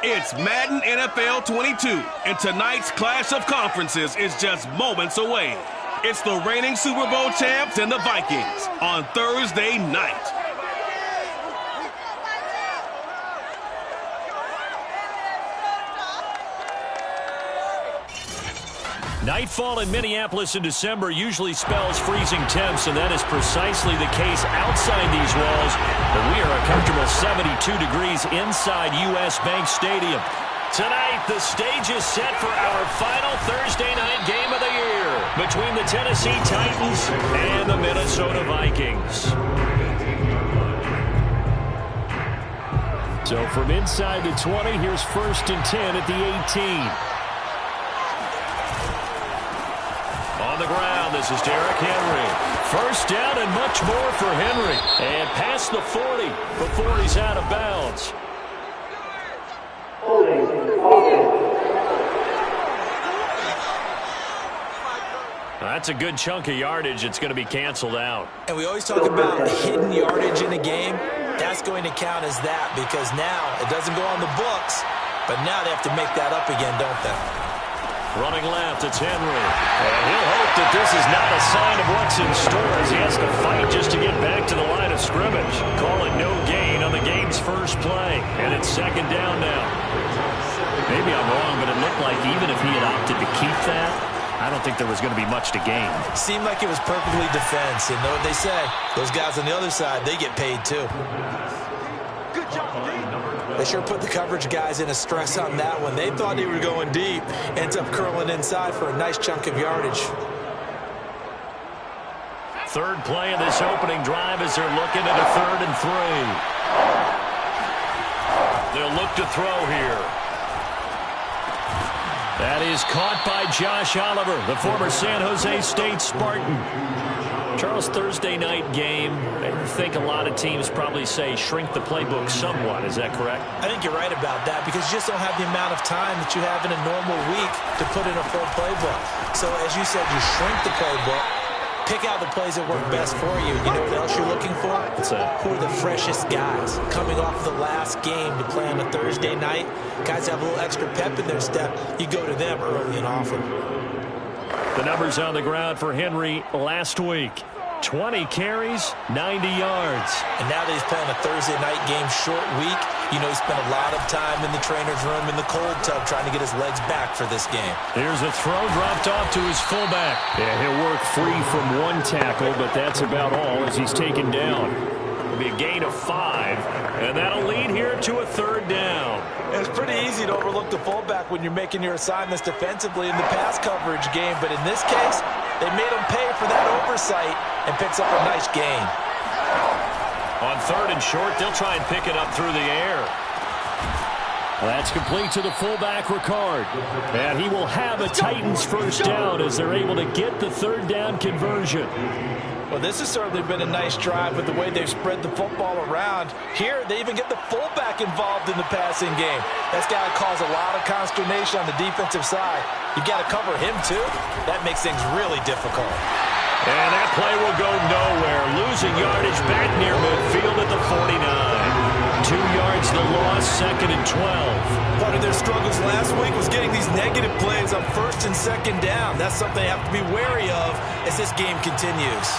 It's Madden NFL 22, and tonight's clash of conferences is just moments away. It's the reigning Super Bowl champs and the Vikings on Thursday night. Nightfall in Minneapolis in December usually spells freezing temps, and that is precisely the case outside these walls. But we are a comfortable 72 degrees inside U.S. Bank Stadium. Tonight, the stage is set for our final Thursday night game of the year between the Tennessee Titans and the Minnesota Vikings. So from inside the 20, here's 1st and 10 at the 18. On the ground, this is Derrick Henry. First down and much more for Henry. And past the 40 before he's out of bounds. That's a good chunk of yardage. It's going to be canceled out. And we always talk about hidden yardage in a game. That's going to count as that because now it doesn't go on the books, but now they have to make that up again, don't they? Running left, it's Henry. And he'll hope that this is not a sign of what's in store as he has to fight just to get back to the line of scrimmage. Call it no gain on the game's first play. And it's 2nd down now. Maybe I'm wrong, but it looked like even if he had opted to keep that, I don't think there was going to be much to gain. Seemed like it was perfectly defense. And know what they say? Those guys on the other side, they get paid too. Good job, they sure put the coverage guys in a stress on that one. They thought they were going deep. Ends up curling inside for a nice chunk of yardage. Third play of this opening drive as they're looking at a 3rd and 3. They'll look to throw here. That is caught by Josh Oliver, the former San Jose State Spartan. Charles, Thursday night game, I think a lot of teams probably say shrink the playbook somewhat. Is that correct? I think you're right about that because you just don't have the amount of time that you have in a normal week to put in a full playbook. So as you said, you shrink the playbook, pick out the plays that work best for you. You know what else you're looking for? What's that? Who are the freshest guys coming off the last game to play on a Thursday night? Guys have a little extra pep in their step. You go to them early and often. The numbers on the ground for Henry last week. 20 carries, 90 yards. And now that he's playing a Thursday night game, short week, you know he spent a lot of time in the trainer's room in the cold tub trying to get his legs back for this game. Here's a throw dropped off to his fullback. Yeah, he'll work free from one tackle, but that's about all as he's taken down. It'll be a gain of 5, and that'll lead here to a 3rd down. It's pretty easy to overlook the fullback when you're making your assignments defensively in the pass coverage game, but in this case, they made him pay for that oversight and picks up a nice gain. On 3rd and short, they'll try and pick it up through the air. That's complete to the fullback, Ricard. And he will have a Titans first down as they're able to get the 3rd down conversion. Well, this has certainly been a nice drive with the way they've spread the football around. Here, they even get the fullback involved in the passing game. That's got to cause a lot of consternation on the defensive side. You've got to cover him, too. That makes things really difficult. And that play will go nowhere. Losing yardage back near midfield at the 49. 2 yards the loss, 2nd and 12. Part of their struggles last week was getting these negative plays on 1st and 2nd down. That's something they have to be wary of as this game continues.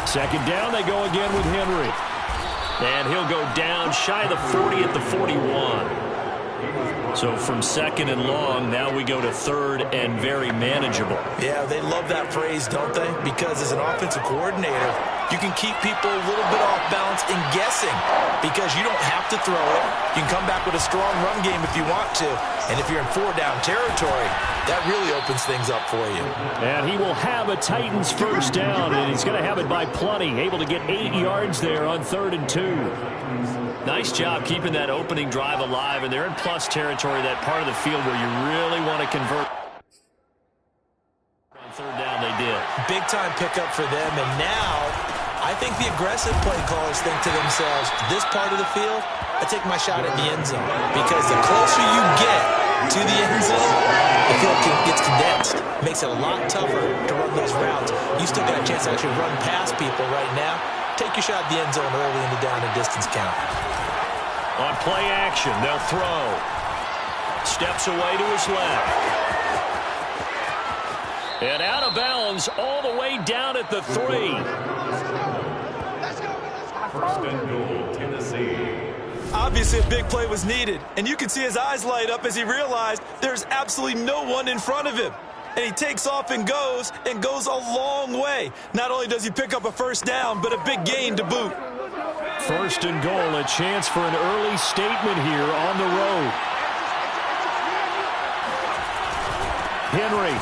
Second down, they go again with Henry. And he'll go down shy of the 40 at the 41. So from 2nd and long, now we go to 3rd and very manageable. Yeah, they love that phrase, don't they? Because as an offensive coordinator, you can keep people a little bit off balance and guessing because you don't have to throw it. You can come back with a strong run game if you want to. And if you're in 4-down territory, that really opens things up for you. And he will have a Titans first down, and he's going to have it by plenty. Able to get 8 yards there on 3rd and 2. Nice job keeping that opening drive alive, and they're in plus territory, that part of the field where you really want to convert. On 3rd down, they did. Big-time pickup for them, and now I think the aggressive play callers think to themselves, this part of the field, I take my shot at the end zone. Because the closer you get to the end zone, the field gets condensed. Makes it a lot tougher to run those routes. You still got a chance to actually run past people right now. take your shot at the end zone early in the down and distance count. On play action, they'll throw. Steps away to his left. And out of bounds all the way down at the 3. First and goal, Tennessee. Obviously, a big play was needed, and you can see his eyes light up as he realized there's absolutely no one in front of him. And he takes off and goes a long way. Not only does he pick up a first down, but a big gain to boot. First and goal, a chance for an early statement here on the road. Henry.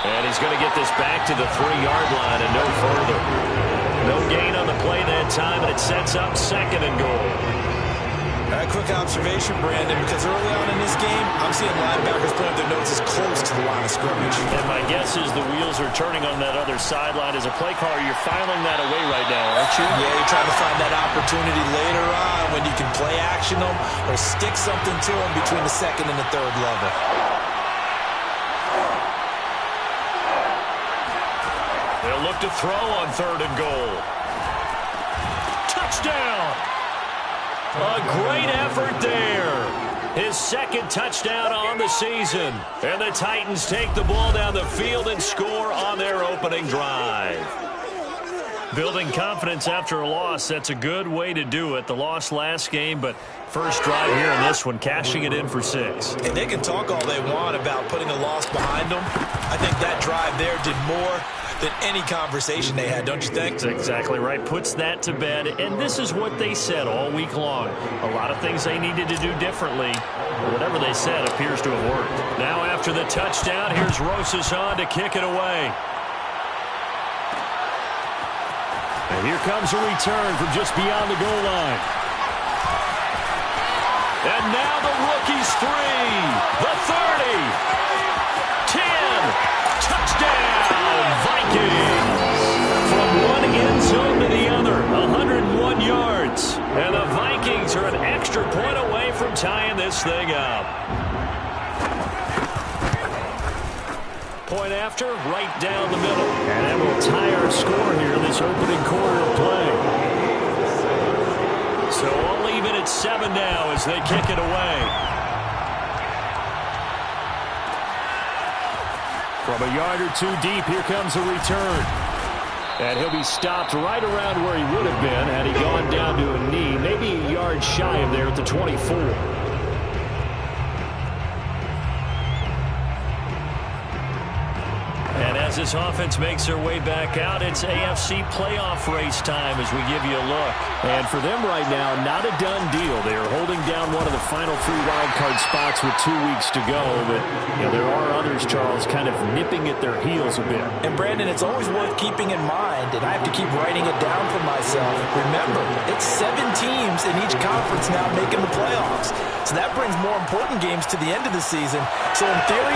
And he's going to get this back to the 3-yard line and no further. No gain on the play that time, and it sets up second and goal. A quick observation, Brandon, because early on in this game, I'm seeing linebackers putting their noses close to the line of scrimmage. And my guess is the wheels are turning on that other sideline. As a play caller, you're filing that away right now, aren't you? Yeah, you're trying to find that opportunity later on when you can play action them or stick something to them between the second and the third level. They'll look to throw on third and goal. Touchdown! A great effort there. His second touchdown on the season. And the Titans take the ball down the field and score on their opening drive. Building confidence after a loss, that's a good way to do it. The loss last game, but first drive here in this one, cashing it in for 6. And they can talk all they want about putting a loss behind them. I think that drive there did more than any conversation they had, don't you think? That's exactly right. Puts that to bed. And this is what they said all week long. A lot of things they needed to do differently. Whatever they said appears to have worked. Now after the touchdown, here's Rosas on to kick it away. And here comes a return from just beyond the goal line. And now the rookie's 3. The 30. 10. Touchdown, Vikings. From one end zone to the other, 101 yards. And the Vikings are an extra point away from tying this thing up. Point after, right down the middle. And that will tie our score here in this opening quarter of play. So all even at 7 now as they kick it away. From a yard or 2 deep, here comes a return. And he'll be stopped right around where he would have been had he gone down to a knee, maybe a yard shy of there at the 24. And as this offense makes their way back out, it's AFC playoff race time as we give you a look. And for them right now, not a done deal. They are holding down one of the final 3 wildcard spots with 2 weeks to go. But there are others, Charles, kind of nipping at their heels a bit. And, Brandon, it's always worth keeping in mind, and I have to keep writing it down for myself. Remember, it's 7 teams in each conference now making the playoffs. So that brings more important games to the end of the season. So, in theory,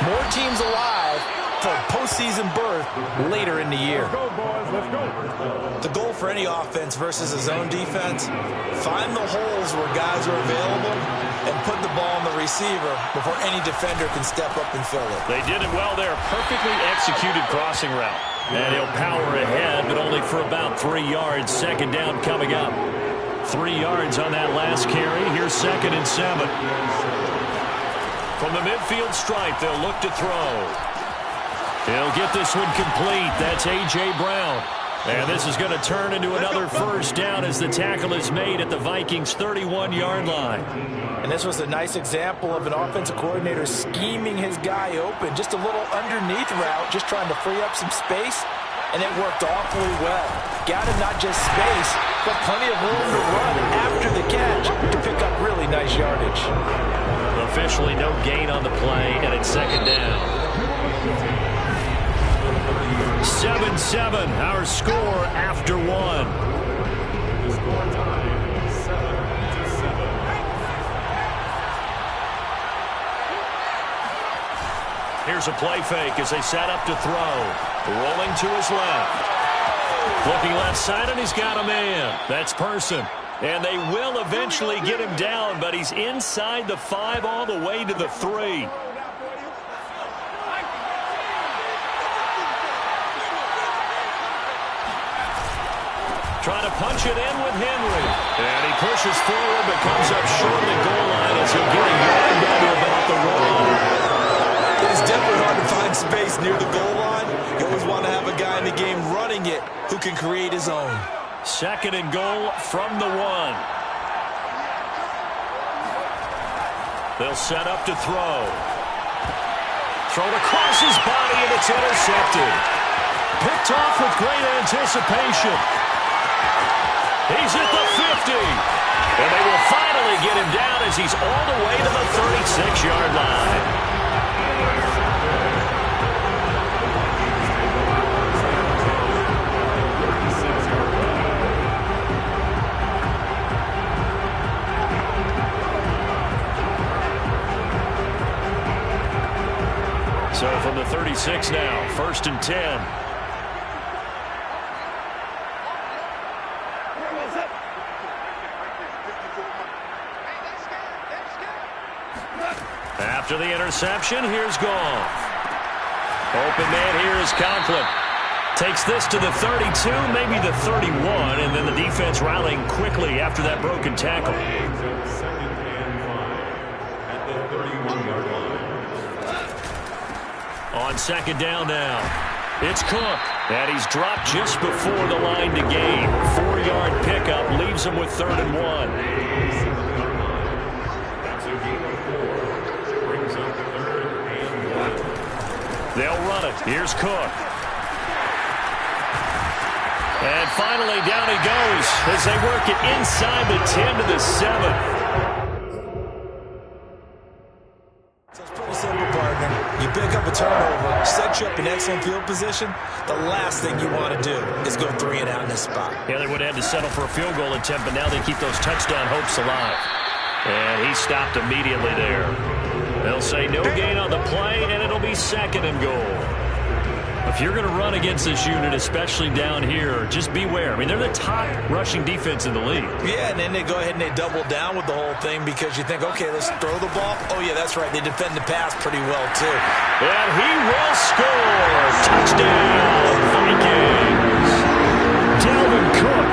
more teams alive for postseason berth later in the year. Let's go, boys. Let's go. The goal for any offense versus a zone defense, find the holes where guys are available and put the ball on the receiver before any defender can step up and fill it. They did it well there. Perfectly executed crossing route. And he'll power ahead, but only for about 3 yards. Second down coming up. 3 yards on that last carry. Here's 2nd and 7. From the midfield stripe, they'll look to throw. He'll get this one complete. That's A.J. Brown. And this is going to turn into another first down as the tackle is made at the Vikings' 31-yard line. And this was a nice example of an offensive coordinator scheming his guy open. Just a little underneath route, just trying to free up some space. And it worked awfully well. Got him not just space, but plenty of room to run after the catch to pick up really nice yardage. Officially no gain on the play, and it's 2nd down. 7-7, our score after 1. Score time, 7-7. Here's a play fake as they set up to throw. Rolling to his left. Looking left side, and he's got a man. That's Person. And they will eventually get him down, but he's inside the 5 all the way to the 3. Trying to punch it in with Henry. And he pushes forward but comes up short of the goal line as he'll get a yard under about the run. It's definitely hard to find space near the goal line. You always want to have a guy in the game running it who can create his own. Second and goal from the 1. They'll set up to throw. Thrown across his body, and it's intercepted. Picked off with great anticipation. He's at the 50. And they will finally get him down as he's all the way to the 36-yard line. So from the 36 now, 1st and 10. After the interception, here's Goff. Open man here is Conklin. Takes this to the 32, maybe the 31, and then the defense rallying quickly after that broken tackle. On 2nd down now, it's Cook. And he's dropped just before the line to gain. 4-yard pickup leaves him with 3rd and 1. They'll run it. Here's Cook. And finally down he goes as they work it inside the 10 to the 7. You pick up a turnover, set you up in excellent field position. The last thing you want to do is go 3 and out in this spot. Yeah, they would have had to settle for a field goal attempt, but now they keep those touchdown hopes alive. And he stopped immediately there. They'll say no gain on the play, and it'll be 2nd and goal. If you're going to run against this unit, especially down here, just beware. I mean, they're the top rushing defense in the league. Yeah, and then they go ahead and they double down with the whole thing because you think, okay, let's throw the ball. Oh, yeah, that's right. They defend the pass pretty well, too. And he will score. Touchdown, Vikings. Dalvin Cook,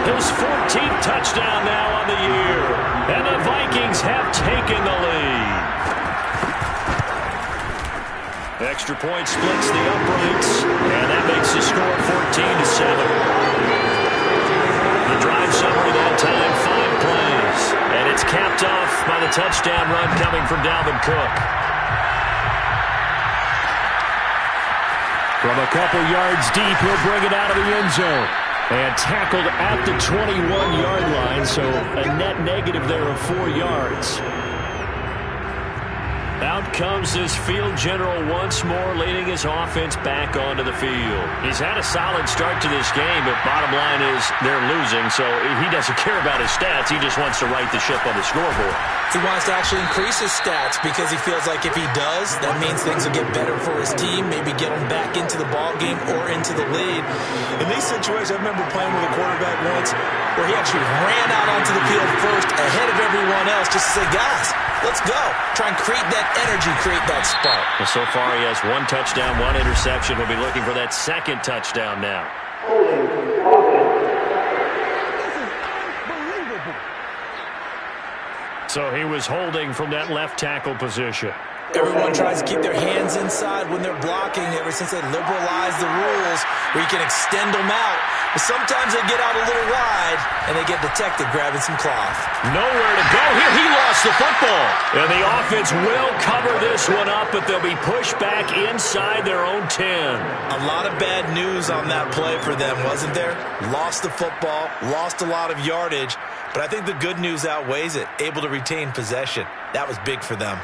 his 14th touchdown now on the year. And the Vikings have taken the lead. Extra point splits the uprights, and that makes the score 14 to 7. The drive summary that time, 5 plays. And it's capped off by the touchdown run coming from Dalvin Cook. From a couple yards deep, he'll bring it out of the end zone. And tackled at the 21-yard line, so a net negative there of 4 yards. Out comes this field general once more, leading his offense back onto the field. He's had a solid start to this game, but bottom line is they're losing, so he doesn't care about his stats. He just wants to right the ship on the scoreboard. He wants to actually increase his stats because he feels like if he does, that means things will get better for his team, maybe get him back into the ball game or into the lead. In these situations, I remember playing with a quarterback once where he actually ran out onto the field first ahead of everyone else just to say, guys, let's go. Try and create that energy, create that spark. Well, so far he has 1 touchdown, 1 interception. We'll be looking for that 2nd touchdown now. So he was holding from that left tackle position. Everyone tries to keep their hands inside when they're blocking ever since they liberalized the rules where you can extend them out. But sometimes they get out a little wide and they get detected grabbing some cloth. Nowhere to go here. He lost the football. And the offense will cover this one up, but they'll be pushed back inside their own 10. A lot of bad news on that play for them, wasn't there? Lost the football, lost a lot of yardage, but I think the good news outweighs it. Able to retain possession. That was big for them.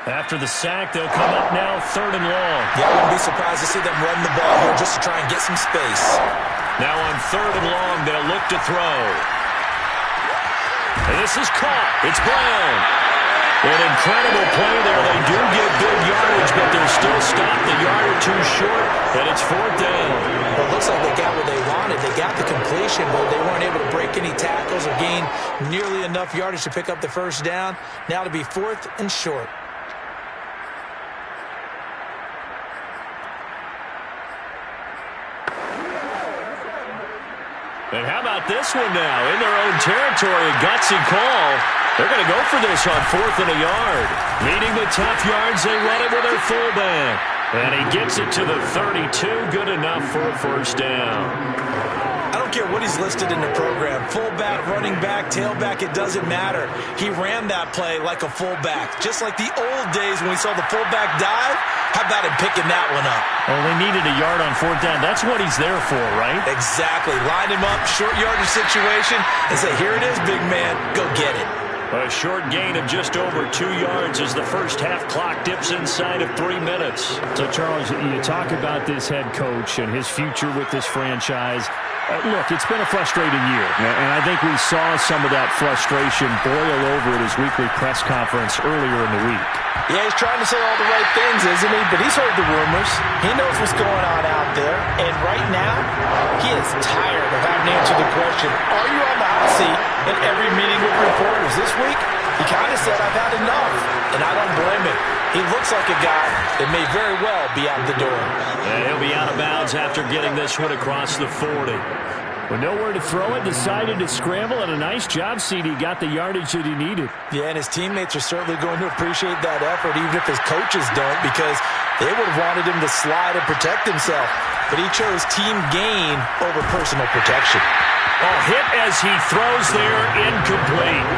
After the sack, they'll come up now 3rd and long. Yeah, I wouldn't be surprised to see them run the ball here just to try and get some space. Now on 3rd and long, they'll look to throw. And this is caught. It's Brown. An incredible play there. They do get good yardage, but they're still stopped a yard or 2 short, and it's 4th down. Well, it looks like they got what they wanted. They got the completion, but they weren't able to break any tackles or gain nearly enough yardage to pick up the 1st down. Now to be 4th and short. And how about this one now? In their own territory, a gutsy call. They're going to go for this on 4th and a yard. Needing the tough yards, they run it with their fullback. And he gets it to the 32. Good enough for a first down. I don't care what he's listed in the program. Fullback, running back, tailback, it doesn't matter. He ran that play like a fullback. Just like the old days when we saw the fullback dive. How about him picking that one up? Well, they needed a yard on 4th down. That's what he's there for, right? Exactly. Line him up, short yardage situation, and say, here it is, big man. Go get it. A short gain of just over 2 yards as the first half clock dips inside of 3 minutes. So, Charles, you talk about this head coach and his future with this franchise. Look, it's been a frustrating year, and I think we saw some of that frustration boil over at his weekly press conference earlier in the week. Yeah, he's trying to say all the right things, isn't he? But he's heard the rumors. He knows what's going on out there. And right now, he is tired of having to answer the question, are you on the hot seat in every meeting with reporters? This week, he kind of said, I've had enough. And I don't blame him. He looks like a guy that may very well be out the door. And he'll be out of bounds after getting this one across the 40. With nowhere to throw it, decided to scramble, and a nice job, CD. Got the yardage that he needed. Yeah, and his teammates are certainly going to appreciate that effort, even if his coaches don't, because they would have wanted him to slide and protect himself. But he chose team gain over personal protection. Oh, hit as he throws there, incomplete.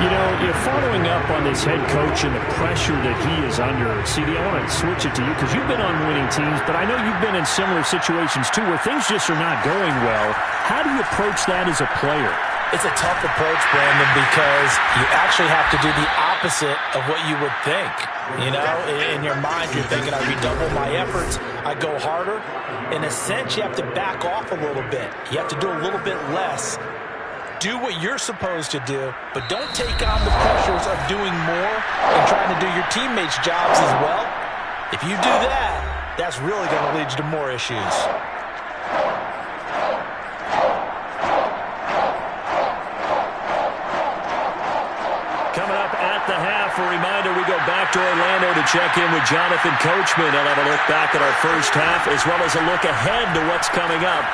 You know, you're following up on this head coach and the pressure that he is under. CD, I want to switch it to you because you've been on winning teams, but I know you've been in similar situations too where things just are not going well. How do you approach that as a player? It's a tough approach, Brandon, because you actually have to do the opposite of what you would think. You know, in your mind, you're thinking, I redouble my efforts, I go harder. In a sense, you have to back off a little bit. You have to do a little bit less. Do what you're supposed to do, but don't take on the pressures of doing more and trying to do your teammates' jobs as well. If you do that, that's really going to lead you to more issues. Coming up at the half, a reminder, we go back to Orlando to check in with Jonathan Coachman. I'll have a look back at our first half as well as a look ahead to what's coming up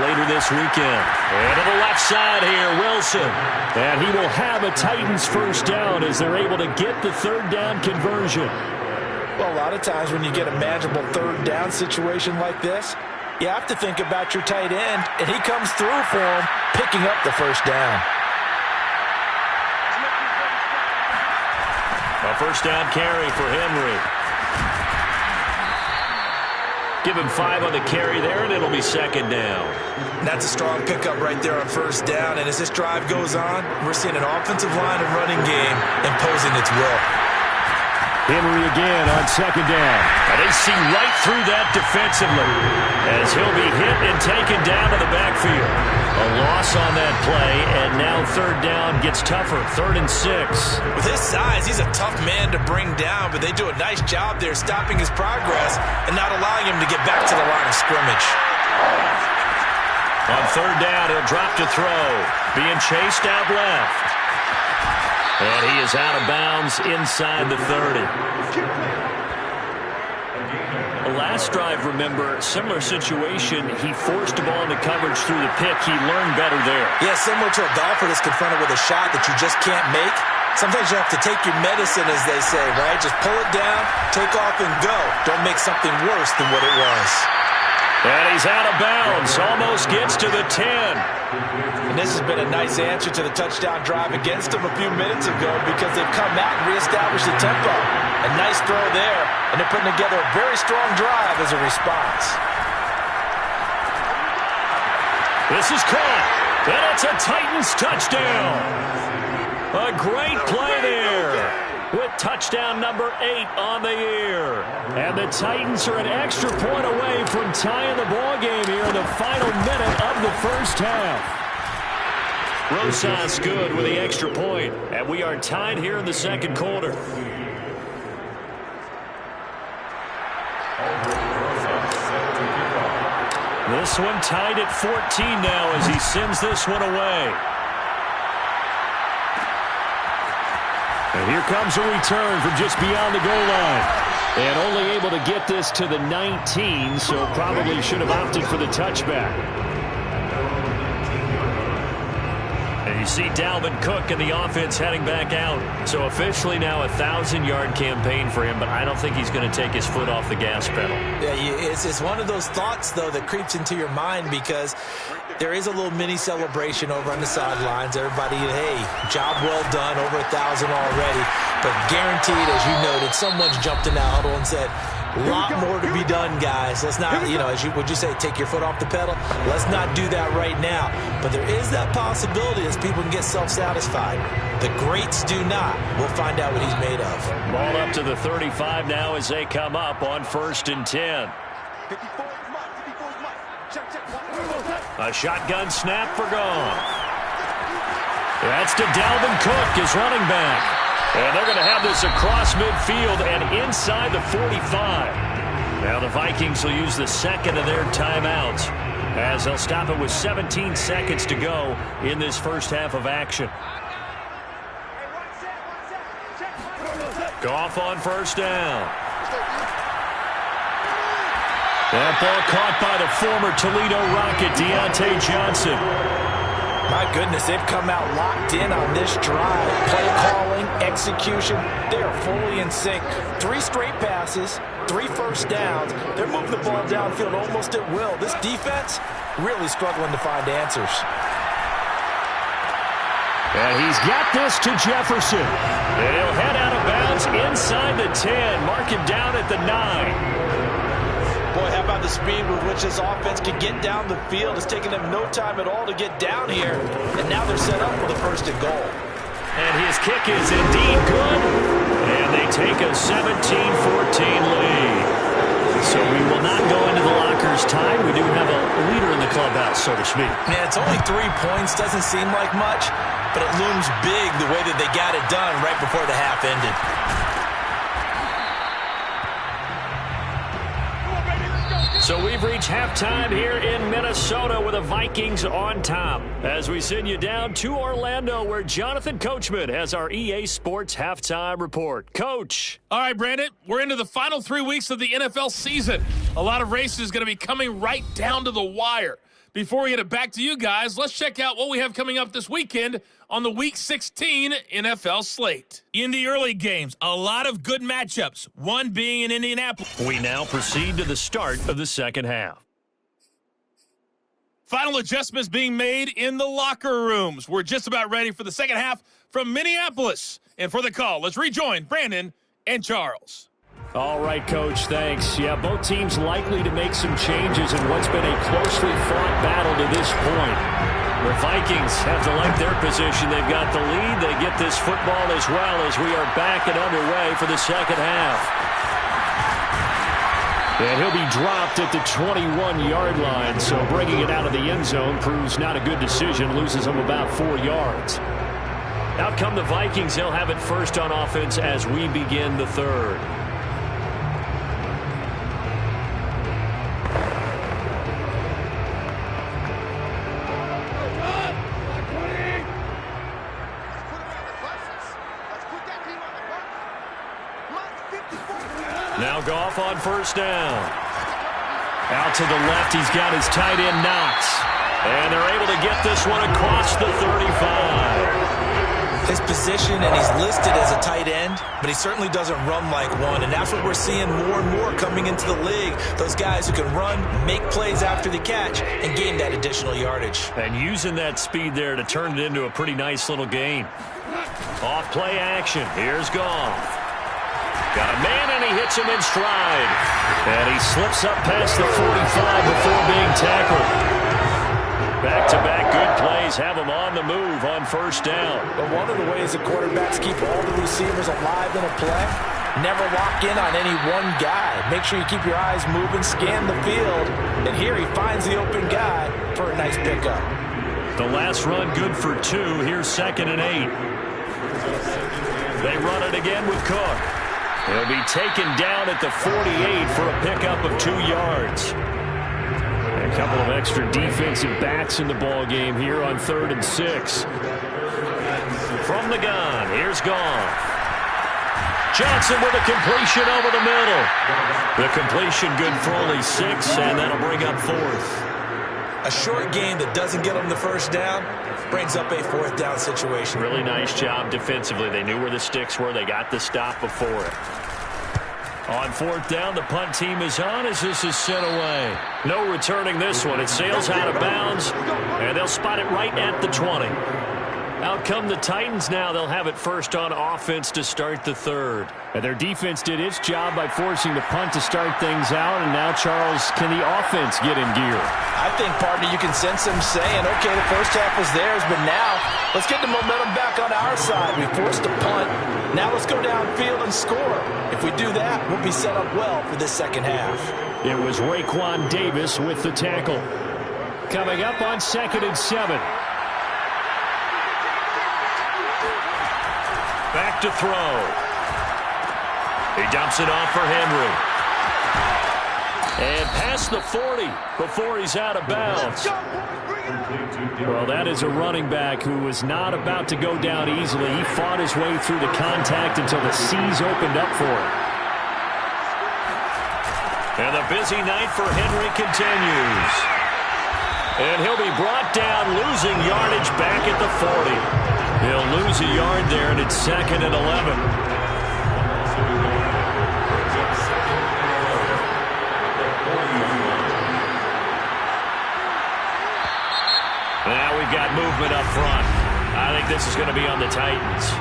later this weekend. And to the left side here, Wilson. And he will have a Titans first down as they're able to get the third down conversion. Well, a lot of times when you get a manageable third down situation like this, you have to think about your tight end, and he comes through for him, picking up the first down. A first down carry for Henry. Give him 5 on the carry there, and it'll be second down. That's a strong pickup right there on first down, and as this drive goes on, we're seeing an offensive line and running game imposing its will. Henry again on second down. And they see right through that defensively as he'll be hit and taken down to the backfield. A loss on that play, and now third down gets tougher, 3rd and 6. With his size, he's a tough man to bring down, but they do a nice job there stopping his progress and not allowing him to get back to the line of scrimmage. On third down, he'll drop to throw, being chased out left. And he is out of bounds inside the 30. The last drive, remember, similar situation. He forced the ball into coverage through the pick. He learned better there. Yeah, similar to a golfer that's confronted with a shot that you just can't make. Sometimes you have to take your medicine, as they say, right? Just pull it down, take off, and go. Don't make something worse than what it was. And he's out of bounds. Almost gets to the 10. And this has been a nice answer to the touchdown drive against them a few minutes ago because they've come out and reestablished the tempo. A nice throw there, and they're putting together a very strong drive as a response. This is caught, and it's a Titans touchdown. A great play there with touchdown number 8 on the year. And the Titans are an extra point away from tying the ball game here in the final minute of the first half. Rosas good with the extra point, and we are tied here in the second quarter. This one tied at 14 now as he sends this one away. And here comes a return from just beyond the goal line. And only able to get this to the 19, so probably should have opted for the touchback. see Dalvin Cook and the offense heading back out. So officially now a 1,000-yard campaign for him, but I don't think he's going to take his foot off the gas pedal. Yeah, it's one of those thoughts, though, that creeps into your mind because there is a little mini celebration over on the sidelines. Everybody, hey, job well done, over 1,000 already. But guaranteed, as you noted, someone's jumped in that huddle and said, a lot more to be done, guys. Let's not, would you say, take your foot off the pedal? Let's not do that right now. But there is that possibility as people can get self-satisfied. The greats do not. We'll find out what he's made of. Ball up to the 35 now as they come up on 1st and 10. A shotgun snap for gone. That's to Dalvin Cook, his running back. And they're going to have this across midfield and inside the 45. Now the Vikings will use the second of their timeouts as they'll stop it with 17 seconds to go in this first half of action. Goff on first down. That ball caught by the former Toledo Rocket, Deontay Johnson. My goodness, they've come out locked in on this drive. Play calling, execution, they are fully in sync. 3 straight passes, 3 first downs. They're moving the ball downfield almost at will. This defense really struggling to find answers. And he's got this to Jefferson. And he'll head out of bounds inside the 10. Mark him down at the 9. Boy, how about the speed with which this offense can get down the field? It's taking them no time at all to get down here. And now they're set up for the 1st and goal. And his kick is indeed good. And they take a 17-14 lead. So we will not go into the lockers tied. We do have a leader in the clubhouse, so to speak. Yeah, it's only 3 points. Doesn't seem like much. But it looms big the way that they got it done right before the half ended. So we've reached halftime here in Minnesota with the Vikings on top as we send you down to Orlando where Jonathan Coachman has our EA Sports halftime report. Coach. All right, Brandon, we're into the final 3 weeks of the NFL season. A lot of races going to be coming right down to the wire. Before we get it back to you guys, let's check out what we have coming up this weekend on the Week 16 NFL slate. In the early games, a lot of good matchups, one being in Indianapolis. We now proceed to the start of the second half. Final adjustments being made in the locker rooms. We're just about ready for the second half from Minneapolis. And for the call, let's rejoin Brandon and Charles. All right, Coach, thanks. Yeah, both teams likely to make some changes in what's been a closely fought battle to this point. The Vikings have to like their position. They've got the lead. They get this football as well as we are back and underway for the second half. And he'll be dropped at the 21-yard line, so bringing it out of the end zone proves not a good decision, loses him about 4 yards. Out come the Vikings. They'll have it first on offense as we begin the third. Now Goff on first down. Out to the left, he's got his tight end Knox. And they're able to get this one across the 35. His position, and he's listed as a tight end, but he certainly doesn't run like one. And that's what we're seeing more and more coming into the league. Those guys who can run, make plays after the catch, and gain that additional yardage. And using that speed there to turn it into a pretty nice little gain. Off play action. Here's Goff. Got a man, and he hits him in stride. And he slips up past the 45 before being tackled. Back-to-back good plays have him on the move on first down. But one of the ways the quarterbacks keep all the receivers alive in a play, never lock in on any one guy. Make sure you keep your eyes moving, scan the field. And here he finds the open guy for a nice pickup. The last run good for 2. Here's 2nd and 8. They run it again with Cook. He'll be taken down at the 48 for a pickup of 2 yards. A couple of extra defensive backs in the ball game here on 3rd and 6. From the gun, here's Goff. Johnson with a completion over the middle. The completion good for only 6, and that'll bring up 4th. A short game that doesn't get him the first down, brings up a fourth down situation. Really nice job defensively. They knew where the sticks were. They got the stop before it. On fourth down, the punt team is on as this is sent away. No returning this one. It sails out of bounds, and they'll spot it right at the 20. Out come the Titans now. They'll have it first on offense to start the third. And their defense did its job by forcing the punt to start things out. And now, Charles, can the offense get in gear? I think, partner, you can sense them saying, okay, the first half was theirs, but now let's get the momentum back on our side. We forced a punt. Now let's go downfield and score. If we do that, we'll be set up well for this second half. It was Raekwon Davis with the tackle. Coming up on 2nd and 7. Back to throw. He dumps it off for Henry. And past the 40 before he's out of bounds. Well, that is a running back who was not about to go down easily. He fought his way through the contact until the seas opened up for him. And the busy night for Henry continues. And he'll be brought down, losing yardage back at the 40. He'll lose a yard there, and it's 2nd and 11. Now we've got movement up front. I think this is going to be on the Titans.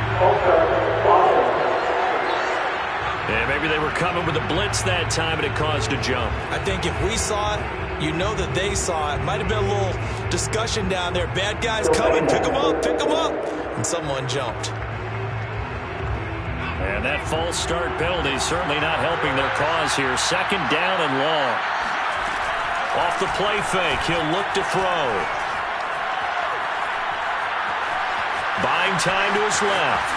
Yeah, maybe they were coming with a blitz that time, and it caused a jump. I think if we saw it, you know that they saw it. Might have been a little discussion down there. Bad guys coming. Pick them up. Pick them up. And someone jumped. And that false start penalty is certainly not helping their cause here. 2nd down and long. Off the play fake, he'll look to throw. Buying time to his left.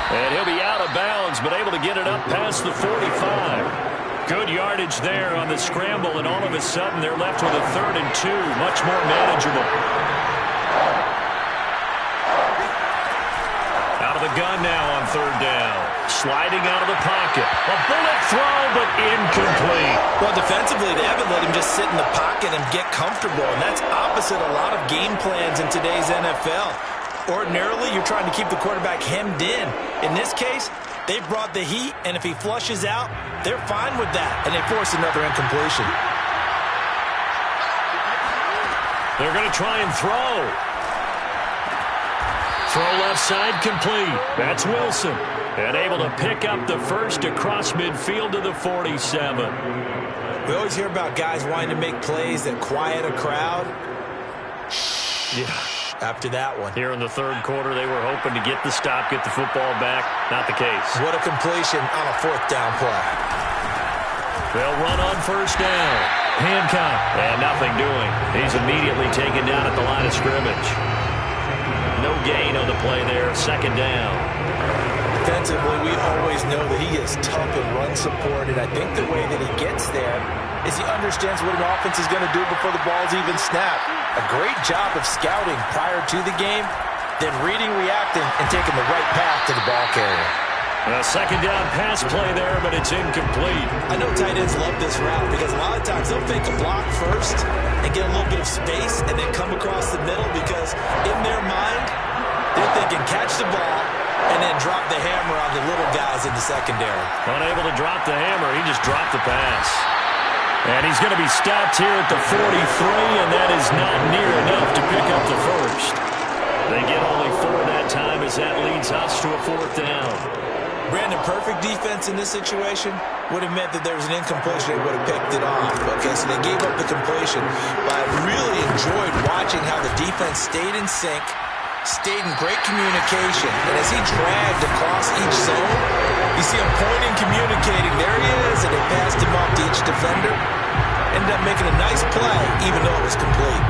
And he'll be out of bounds, but able to get it up past the 45. Good yardage there on the scramble, and all of a sudden they're left with a 3rd and 2. Much more manageable. Out of the gun now on 3rd down. Sliding out of the pocket. A bullet throw, but incomplete. Well, defensively, they haven't let him just sit in the pocket and get comfortable, and that's opposite a lot of game plans in today's NFL. Ordinarily, you're trying to keep the quarterback hemmed in. In this case, they brought the heat, and if he flushes out, they're fine with that, and they force another incompletion. They're going to try and throw. Throw left side complete. That's Wilson. And able to pick up the first across midfield to the 47. We always hear about guys wanting to make plays that quiet a crowd. Yeah. After that one. Here in the 3rd quarter, they were hoping to get the stop, get the football back. Not the case. What a completion on a 4th down play. They'll run on 1st down. Hancock. And nothing doing. He's immediately taken down at the line of scrimmage. No gain on the play there. 2nd down. Defensively, we always know that he is tough in run support, and I think the way that he gets there is he understands what an offense is going to do before the ball's even snapped. A great job of scouting prior to the game, then reading, reacting, and taking the right path to the ball carrier. A 2nd down pass play there, but it's incomplete. I know tight ends love this route because a lot of times they'll fake a block first and get a little bit of space and then come across the middle because in their mind, they're thinking catch the ball and then drop the hammer on the little guys in the secondary. Unable to drop the hammer, he just dropped the pass. And he's going to be stopped here at the 43, and that is not near enough to pick up the first. They get only 4 that time as that leads us to a 4th down. Brandon, perfect defense in this situation would have meant that there was an incompletion. They would have picked it off. Okay, so they gave up the completion. But I really enjoyed watching how the defense stayed in sync, stayed in great communication. And as he dragged across each zone, you see him pointing, communicating. There he is, and they passed him off to each defender. Ended up making a nice play, even though it was complete.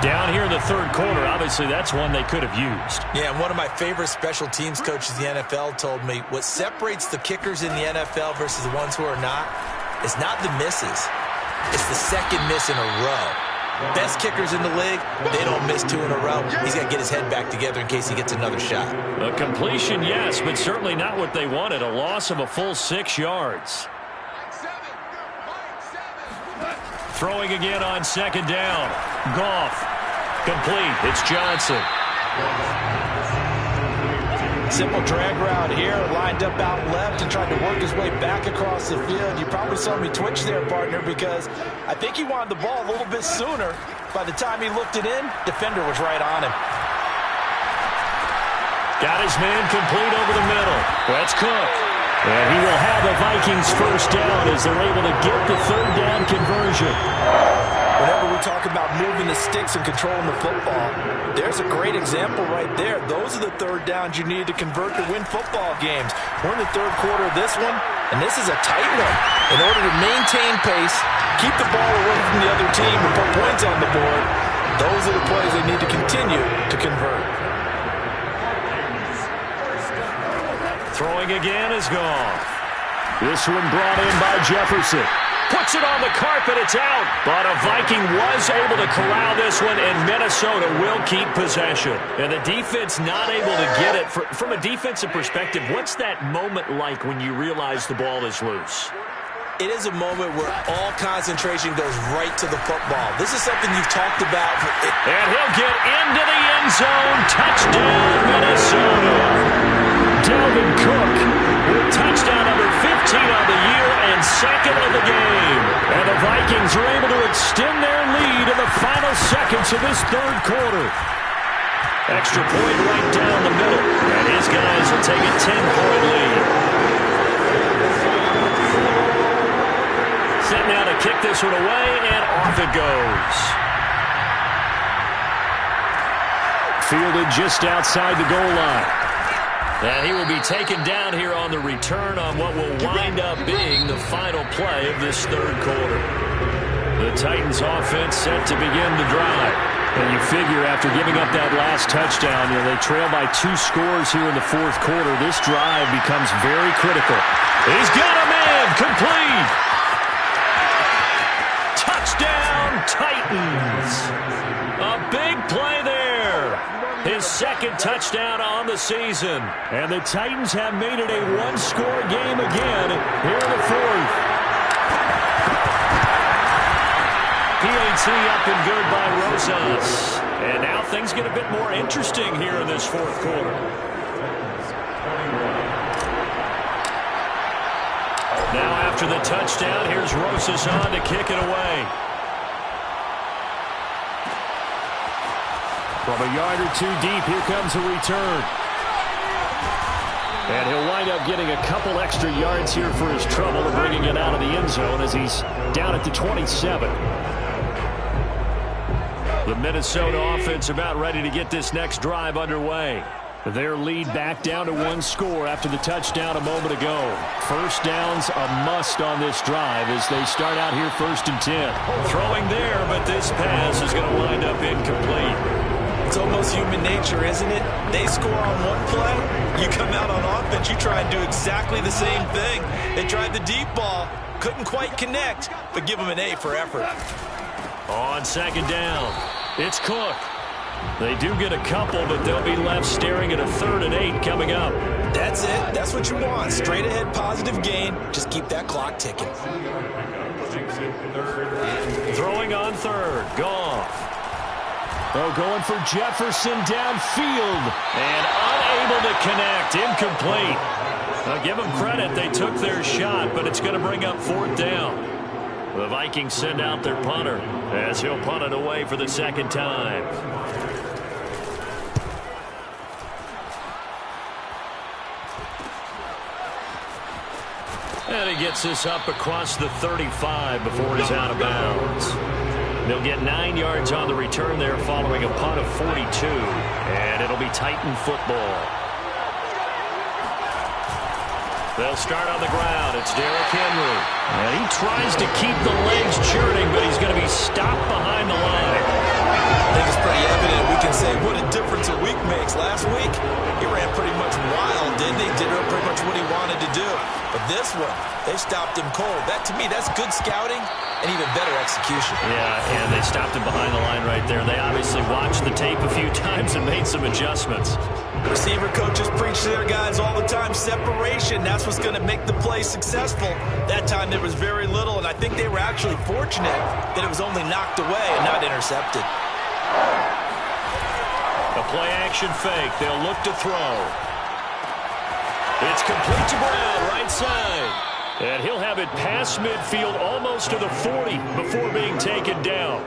Down here in the 3rd quarter, obviously that's one they could have used. Yeah, and one of my favorite special teams coaches in the NFL told me what separates the kickers in the NFL versus the ones who are not is not the misses. It's the second miss in a row. Best kickers in the league, they don't miss 2 in a row. He's got to get his head back together in case he gets another shot. A completion, yes, but certainly not what they wanted. A loss of a full 6 yards. Throwing again on 2nd down. Goff Complete. It's Johnson. Simple drag route here, lined up out left and tried to work his way back across the field. You probably saw me twitch there, partner, because I think he wanted the ball a little bit sooner. By the time he looked it in, defender was right on him. Got his man complete over the middle. That's Cook. And he will have the Vikings first down as they're able to get the third down conversion. Whenever we talk about moving the sticks and controlling the football, there's a great example right there. Those are the third downs you need to convert to win football games. We're in the third quarter of this one, and this is a tight one. In order to maintain pace, keep the ball away from the other team and put points on the board, those are the plays they need to continue to convert. Throwing again is gone. This one brought in by Jefferson. Puts it on the carpet, it's out. But a Viking was able to corral this one, and Minnesota will keep possession. And the defense not able to get it. From a defensive perspective, what's that moment like when you realize the ball is loose? It is a moment where all concentration goes right to the football. This is something you've talked about. And he'll get into the end zone. Touchdown, Minnesota. Dalvin Cook with touchdown number 15 on the year and second of the game. And the Vikings are able to extend their lead in the final seconds of this third quarter. Extra point right down the middle. And his guys will take a 10-point lead. Set now to kick this one away, and off it goes. Fielded just outside the goal line. And he will be taken down here on the return on what will wind up being the final play of this third quarter. The Titans offense set to begin the drive. And you figure after giving up that last touchdown, they trail by 2 scores here in the fourth quarter. This drive becomes very critical. He's got a man complete. Touchdown, Titans. A big play there. His second touchdown on the season. And the Titans have made it a one-score game again here in the fourth. PAT up and good by Rosas. And now things get a bit more interesting here in this fourth quarter. Now after the touchdown, here's Rosas on to kick it away. From a yard or 2 deep, here comes a return. And he'll wind up getting a couple extra yards here for his trouble and bringing it out of the end zone as he's down at the 27. The Minnesota offense about ready to get this next drive underway. Their lead back down to 1 score after the touchdown a moment ago. First down's a must on this drive as they start out here 1st and 10. Throwing there, but this pass is going to wind up incomplete. It's almost human nature, isn't it? They score on one play, you come out on offense, you try and do exactly the same thing. They tried the deep ball, couldn't quite connect, but give them an A for effort. On second down, it's Cook. They do get a couple, but they'll be left staring at a 3rd and 8 coming up. That's it. That's what you want. Straight ahead, positive gain. Just keep that clock ticking. Throwing on 3rd, Goff. Oh, going for Jefferson downfield. And unable to connect. Incomplete. Now give them credit. They took their shot, but it's going to bring up 4th down. The Vikings send out their punter as he'll punt it away for the second time. And he gets this up across the 35 before he's out of bounds. They'll get 9 yards on the return there following a punt of 42. And it'll be Titan football. They'll start on the ground. It's Derrick Henry. And he tries to keep the legs churning, but he's going to be stopped behind the line. I think it's pretty evident. We can say what a difference a week makes. Last week, he ran pretty much wild, didn't he? Did pretty much what he wanted to do. But this one, they stopped him cold. That, to me, that's good scouting and even better execution. Yeah, and they stopped him behind the line right there. They obviously watched the tape a few times and made some adjustments. Receiver coaches preach to their guys all the time. Separation, that's what's going to make the play successful. That time there was very little, and I think they were actually fortunate that it was only knocked away and not intercepted. play action fake. They'll look to throw. It's complete to Brown, right side. And he'll have it past midfield almost to the 40 before being taken down.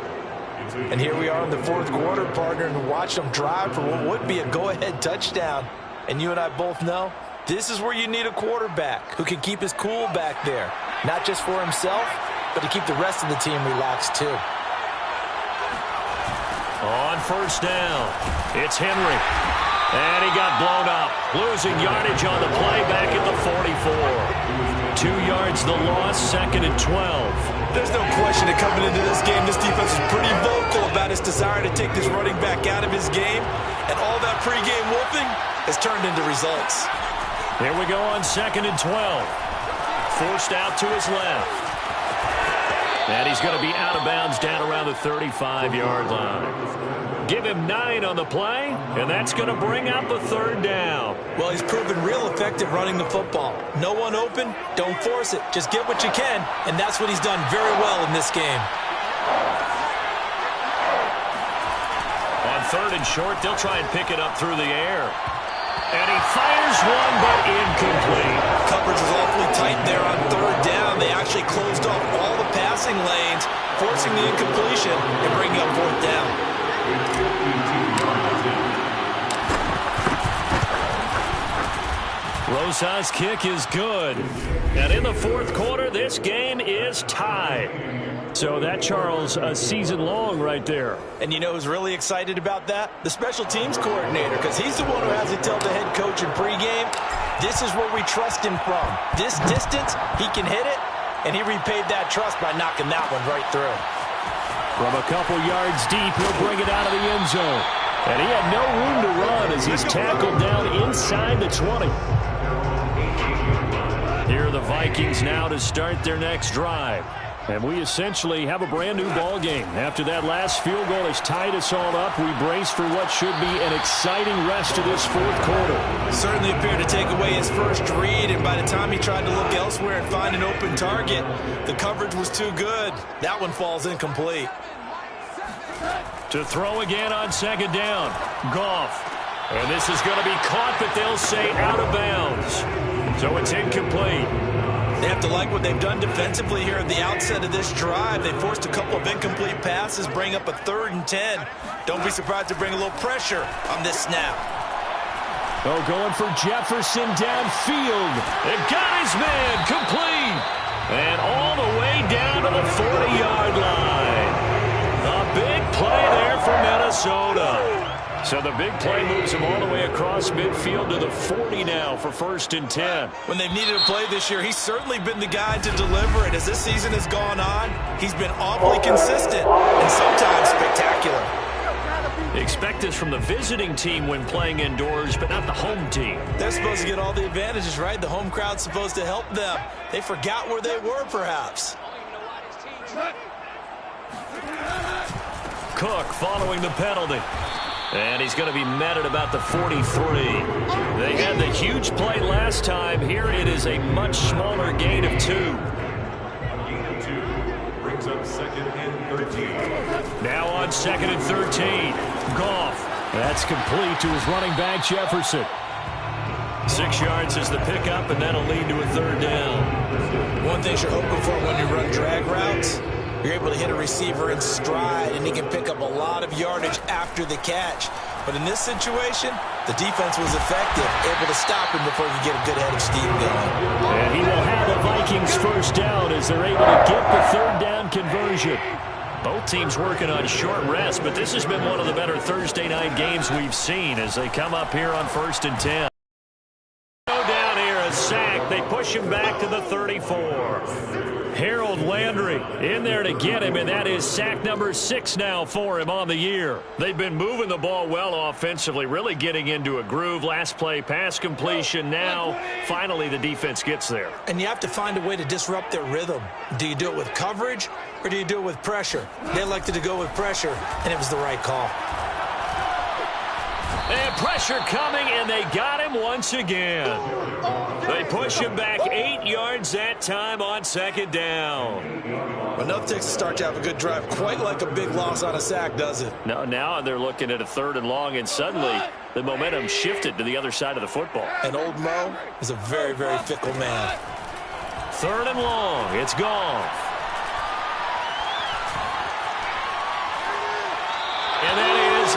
And here we are in the fourth quarter, partner, and watch them drive for what would be a go-ahead touchdown. And you and I both know this is where you need a quarterback who can keep his cool back there. Not just for himself, but to keep the rest of the team relaxed too. On first down, it's Henry. And he got blown up. Losing yardage on the play back at the 44. 2 yards the loss, 2nd and 12. There's no question that coming into this game, this defense is pretty vocal about its desire to take this running back out of his game. And all that pregame wolfing has turned into results. Here we go on 2nd and 12. Forced out to his left. And he's going to be out of bounds down around the 35-yard line. Give him 9 on the play, and that's going to bring up a 3rd down. Well, he's proven real effective running the football. No one open, don't force it. Just get what you can, and that's what he's done very well in this game. On 3rd and short, they'll try and pick it up through the air. And he fires one, but incomplete. Coverage was awfully tight there on 3rd down. They actually closed off all the passing lanes, forcing the incompletion and bringing up 4th down. Rosa's kick is good. And in the 4th quarter, this game is tied. So that, Charles, a season long right there. And you know who's really excited about that? The special teams coordinator, because he's the one who has to tell the head coach in pregame, this is where we trust him from. This distance, he can hit it, and he repaid that trust by knocking that one right through. From a couple yards deep, he'll bring it out of the end zone. And he had no room to run as he's tackled down inside the 20. Here are the Vikings now to start their next drive. And we essentially have a brand-new ball game. After that last field goal has tied us all up, we brace for what should be an exciting rest of this 4th quarter. Certainly appeared to take away his first read, and by the time he tried to look elsewhere and find an open target, the coverage was too good. That one falls incomplete. To throw again on 2nd down, Goff. And this is going to be caught, but they'll say out of bounds. So it's incomplete. They have to like what they've done defensively here at the outset of this drive. They forced a couple of incomplete passes, bring up a 3rd and 10. Don't be surprised to bring a little pressure on this snap. Oh, going for Jefferson downfield. They've got his man complete. And all the way down to the 40-yard line. A big play there for Minnesota. So the big play moves him all the way across midfield to the 40 now for 1st and 10. When they've needed a play this year, he's certainly been the guy to deliver it. As this season has gone on, he's been awfully consistent and sometimes spectacular. Expect this from the visiting team when playing indoors, but not the home team. They're supposed to get all the advantages, right? The home crowd's supposed to help them. They forgot where they were, perhaps. Cook following the penalty. And he's going to be met at about the 43. They had the huge play last time. Here it is a much smaller gain of 2. Brings up 2nd and 13. Now on 2nd and 13. Goff. That's complete to his running back, Jefferson. 6 yards is the pickup, and that'll lead to a 3rd down. One thing you're hoping for when you run drag routes, you're able to hit a receiver in stride, and he can pick up a lot of yardage after the catch. But in this situation, the defense was effective, able to stop him before he could get a good head of steam going. And he will have the Vikings 1st down as they're able to get the 3rd down conversion. Both teams working on short rest, but this has been one of the better Thursday night games we've seen as they come up here on 1st and 10. Down here, a sack. They push him back to the 34. Harold Landry in there to get him, and that is sack number 6 now for him on the year. They've been moving the ball well offensively, really getting into a groove. Last play, pass completion. Now, finally, the defense gets there. And you have to find a way to disrupt their rhythm. Do you do it with coverage, or do you do it with pressure? They elected to go with pressure, and it was the right call. And pressure coming, and they got him once again. They push him back 8 yards that time on second down. Enough takes to start to have a good drive. Quite like a big loss on a sack, does it? No, now they're looking at a 3rd and long, and suddenly the momentum shifted to the other side of the football. And old Mo is a very, very fickle man. 3rd and long. It's gone. And that is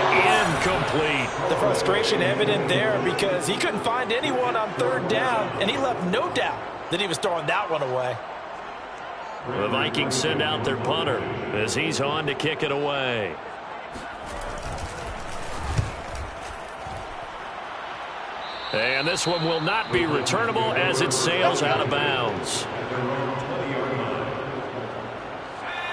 incomplete. The frustration evident there because he couldn't find anyone on 3rd down, and he left no doubt that he was throwing that one away. The Vikings send out their punter as he's on to kick it away. And this one will not be returnable as it sails out of bounds.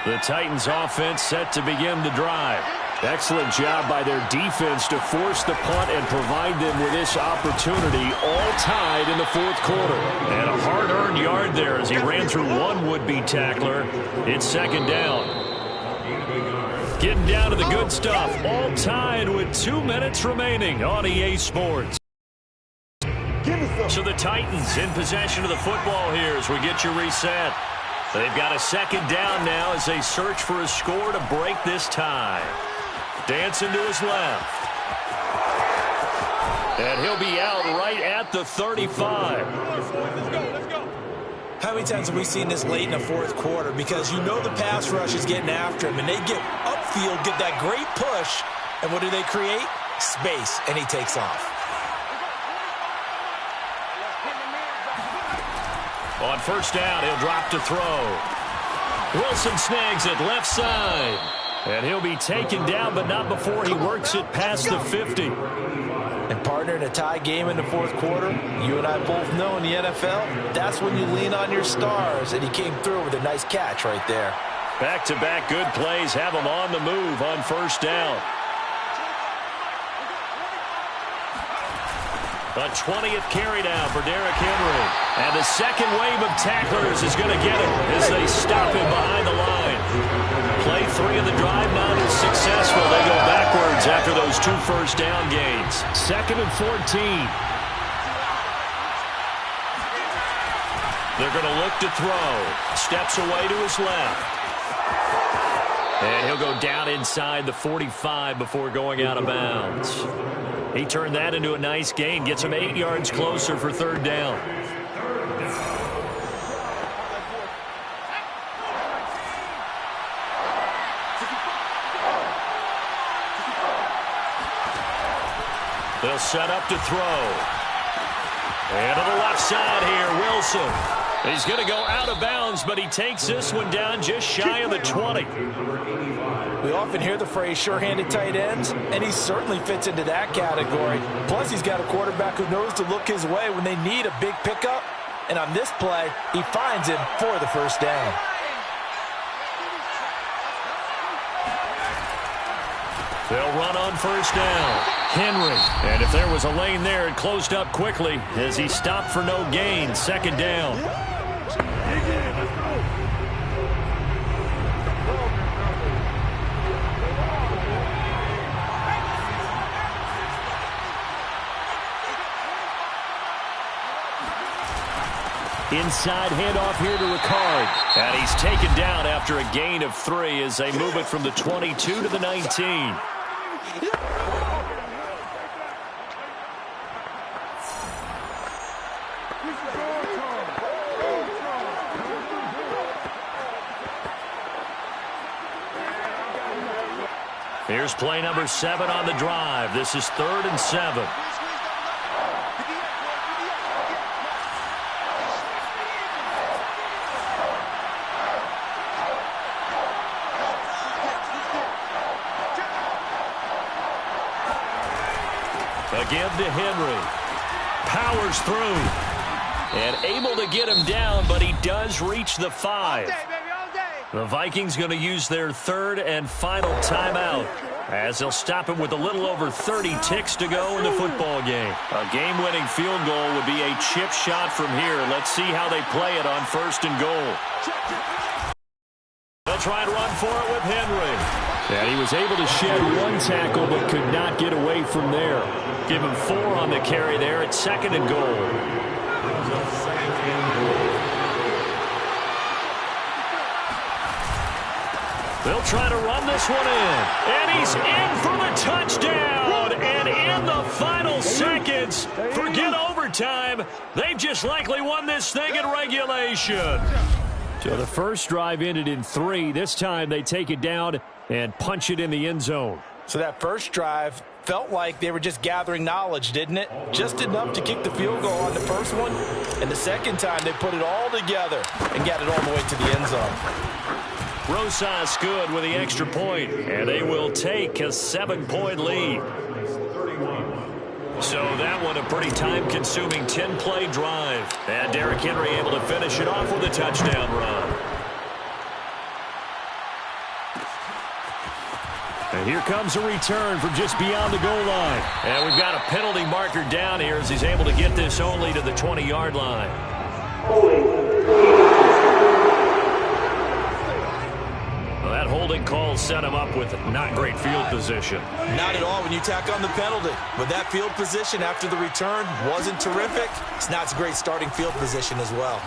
The Titans offense set to begin the drive. Excellent job by their defense to force the punt and provide them with this opportunity, all tied in the 4th quarter. And a hard-earned yard there as he ran through one would-be tackler. It's 2nd down. Getting down to the good stuff, all tied with 2 minutes remaining on EA Sports. So the Titans in possession of the football here as we get you reset. They've got a 2nd down now as they search for a score to break this tie. Dancing to his left. And he'll be out right at the 35. How many times have we seen this late in the 4th quarter? Because you know the pass rush is getting after him, and they get upfield, get that great push, and what do they create? Space, and he takes off. On 1st down, he'll drop to throw. Wilson snags it left side. And he'll be taken down, but not before he works it past the 50. And partner, in a tie game in the 4th quarter, you and I both know in the NFL, that's when you lean on your stars. And he came through with a nice catch right there. Back-to-back good plays have him on the move on 1st down. A 20th carry down for Derrick Henry. And the second wave of tacklers is going to get him as they stop him behind the line. Play 3 of the drive not as successful. They go backwards after those 2 first down gains. 2nd and 14. They're going to look to throw. Steps away to his left. And he'll go down inside the 45 before going out of bounds. He turned that into a nice gain. Gets him 8 yards closer for 3rd down. They'll set up to throw. And to the left side here, Wilson. He's going to go out of bounds, but he takes this one down just shy of the 20. We often hear the phrase sure-handed tight ends, and he certainly fits into that category. Plus, he's got a quarterback who knows to look his way when they need a big pickup. And on this play, he finds him for the 1st down. They'll run on 1st down. Henry. And if there was a lane there, it closed up quickly as he stopped for no gain. 2nd down. Inside handoff here to Ricard. And he's taken down after a gain of 3 as they move it from the 22 to the 19. Here's play number 7 on the drive. This is 3rd and 7. Again to Henry. Powers through. And able to get him down, but he does reach the 5. The Vikings going to use their 3rd and final timeout as they'll stop him with a little over 30 ticks to go in the football game. A game-winning field goal would be a chip shot from here. Let's see how they play it on 1st and goal. They'll try and run for it with Henry. And he was able to shed one tackle but could not get away from there. Give him 4 on the carry there at 2nd and goal. They'll try to run this one in. And he's in for the touchdown. And in the final seconds, forget overtime. They've just likely won this thing in regulation. So the first drive ended in 3. This time they take it down and punch it in the end zone. So that first drive felt like they were just gathering knowledge, didn't it? Just enough to kick the field goal on the first one. And the second time they put it all together and got it all the way to the end zone. Rosas good with the extra point, and they will take a 7-point lead. So that one a pretty time-consuming 10-play drive. And Derrick Henry able to finish it off with a touchdown run. And here comes a return from just beyond the goal line. And we've got a penalty marker down here as he's able to get this only to the 20-yard line. Well, that holding call set him up with not great field position. Not at all when you tack on the penalty. But that field position after the return wasn't terrific. It's not a great starting field position as well.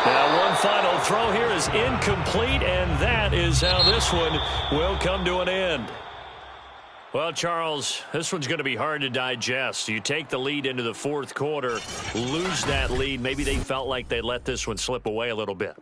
Now one final throw here is incomplete, and that is how this one will come to an end. Well, Charles, this one's going to be hard to digest. You take the lead into the fourth quarter, lose that lead. Maybe they felt like they let this one slip away a little bit.